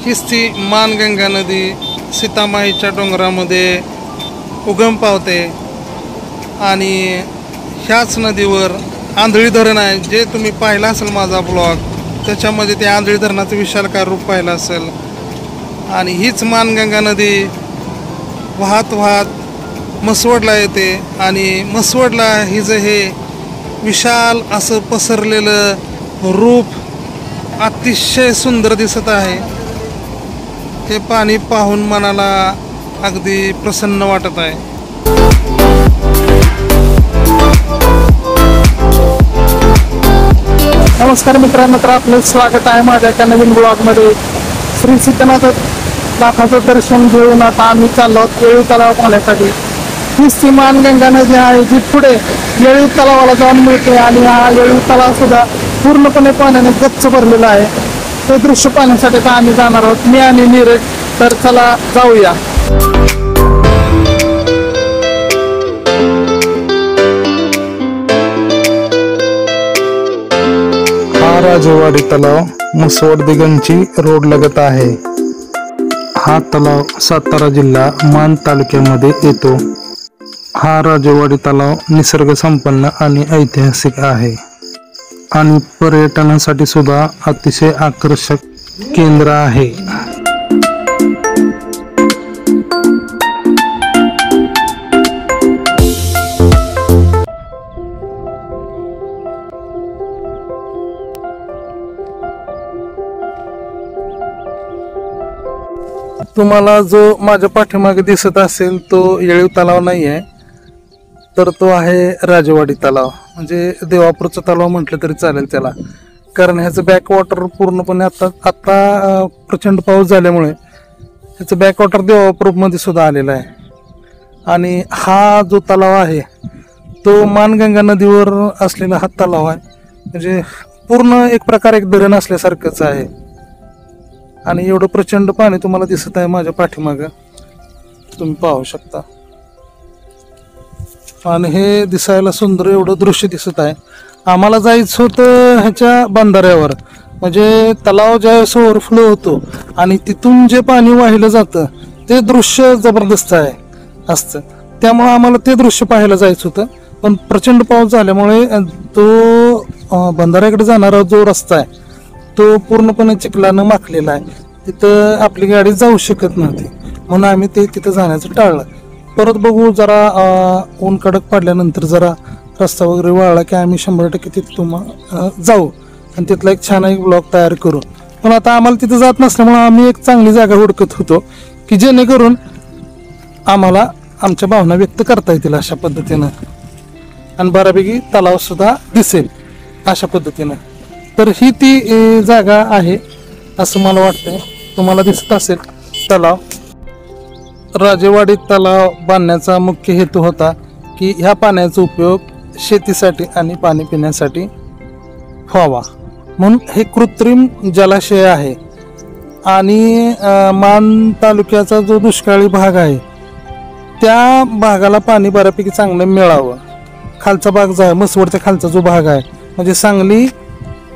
हीच ती मानगंगा नदी सीतामाईच्या डोंगरामध्ये उगम पावते आणि ह्याच नदीवर आंधळी धरण आहे. जे तुम्ही पाहिला असेल माझा ब्लॉग, त्याच्यामध्ये ते आंधळी धरणाचं विशालकाय रूप पाहिलं असेल. आणि हीच मानगंगा नदी वाहत वाहत मसवडला येते आणि मसवडला हिचं हे विशाल असं पसरलेलं रूप अतिशय सुंदर दिसत आहे. हे पाणी पाहून मनाला अगदी प्रसन्न वाटत आहे. नमस्कार मित्रांनो, तर आपलं स्वागत आहे माझ्या एका नवीन ब्लॉगमध्ये. श्री सीतानाथाचं दर्शन घेऊन आता आम्ही चाललो आहोत येळू तलाव पाहण्यासाठी. हीच ती मानगंगा नदी आहे जी पुढे येळू तलावाला जाऊन मिळते आणि हा येळू तलाव सुद्धा पूर्णपणे पाण्याने गच्च भरलेला आहे. ते दृश्य पाहण्यासाठी आता आम्ही जाणार आहोत, मी आणि नीरज. तर चला जाऊया. राजेवाडी तलाव मसवड दिगंची रोड लगत आहे. हा तलाव सातारा जिल्हा मान तालुक्यामध्ये येतो. हा राजेवाडी तलाव निसर्ग संपन्न आणि ऐतिहासिक आहे आणि पर्यटनासाठी सुद्धा अतिशय आकर्षक केंद्र आहे. तुम्हाला जो माझ्या पाठीमागे दिसत असेल तो येळू तलाव नाही आहे, तर तो आहे राजेवाडी तलाव. म्हणजे देवापूरचा तलाव म्हटलं तरी चालेल त्याला, कारण ह्याचं बॅकवॉटर पूर्णपणे आता प्रचंड पाऊस झाल्यामुळे ह्याचं बॅकवॉटर देवापूरमध्ये सुद्धा आलेलं आहे. आणि हा जो तलाव आहे तो मानगंगा नदीवर असलेला हा तलाव आहे. म्हणजे पूर्ण एक प्रकारे एक धरण असल्यासारखंच आहे. आणि एवढं प्रचंड पाणी तुम्हाला दिसत आहे माझ्या पाठीमागं, तुम्ही पाहू शकता. आणि हे दिसायला सुंदर एवढं दृश्य दिसत आहे. आम्हाला जायचं होतं ह्याच्या बंधाऱ्यावर, म्हणजे तलाव ज्यावेळेस ओव्हरफ्लो होतो आणि तिथून जे पाणी वाहिलं जातं ते दृश्य जबरदस्त आहे असतं. त्यामुळं आम्हाला ते दृश्य पाहायला जायचं होतं, पण प्रचंड पाऊस झाल्यामुळे तो बंधाऱ्याकडे जाणारा जो रस्ता आहे तो पूर्णपणे चिखलानं माखलेला आहे. तिथं आपली गाडी जाऊ शकत नव्हती, म्हणून आम्ही ते तिथं जाण्याचं टाळलं. परत बघू, जरा ऊन कडक पडल्यानंतर जरा रस्ता वगैरे वाळला की आम्ही 100% तिथं जाऊ आणि तिथला एक छान एक ब्लॉग तयार करू. पण आता आम्हाला तिथं जात नसल्यामुळे आम्ही एक चांगली जागा हुडकत होतो की जेणेकरून आम्हाला आमच्या भावना व्यक्त करता येतील अशा पद्धतीनं आणि बऱ्यापैकी तलाव सुद्धा दिसेल अशा पद्धतीनं. तर ही ती जागा आहे असं मला वाटतंय. तुम्हाला दिसत असेल तलाव. राजेवाडी तलाव बांधण्याचा मुख्य हेतू होता की ह्या पाण्याचा उपयोग शेतीसाठी आणि पाणी पिण्यासाठी व्हावा, म्हणून हे कृत्रिम जलाशय आहे. आणि मान तालुक्याचा जो दुष्काळी भाग आहे त्या भागाला पाणी बऱ्यापैकी चांगलं मिळावं. खालचा भाग जो आहे, मसवडच्या खालचा जो भाग आहे, म्हणजे सांगली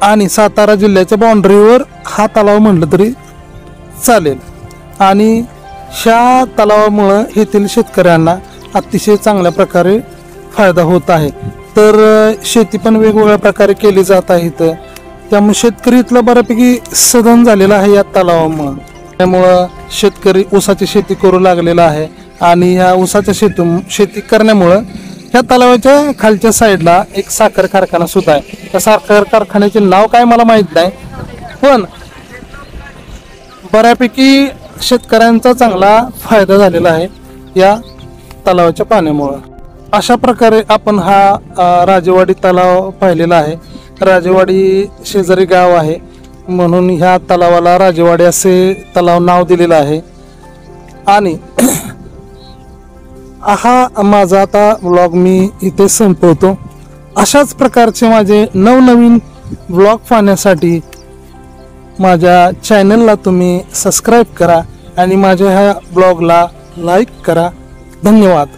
आणि सातारा जिल्ह्याच्या बाउंड्रीवर हा तलाव म्हटलं तरी चालेल. आणि ह्या तलावामुळं येथील शेतकऱ्यांना अतिशय चांगल्या प्रकारे फायदा होत आहे. तर शेती पण वेगवेगळ्या प्रकारे केली जात आहे इथं. त्यामुळे शेतकरी इथलं बऱ्यापैकी सधन झालेला आहे या तलावामुळं. त्यामुळं शेतकरी ऊसाची शेती करू लागलेला आहे आणि ह्या ऊसाच्या शेती करण्यामुळं ह्या तलावाच्या खालच्या साईडला एक साखर कारखाना सुद्धा आहे. त्या साखर कारखान्याचे नाव काय मला माहीत नाही, पण बऱ्यापैकी शेतकऱ्यांचा चांगला फायदा झालेला आहे या तलावाच्या पाण्यामुळं. अशा प्रकारे आपण हा राजेवाडी तलाव पाहिलेला आहे. राजेवाडी शेजारी गाव आहे म्हणून ह्या तलावाला राजेवाडी असे तलाव नाव दिलेलं आहे. आणि हा माझा आता ब्लॉग मी इथे संपवतो. अशाच प्रकारचे माझे नवनवीन ब्लॉग पाहण्यासाठी माझ्या चॅनलला तुम्ही सबस्क्राईब करा आणि माझ्या ह्या ब्लॉगला लाईक करा. धन्यवाद.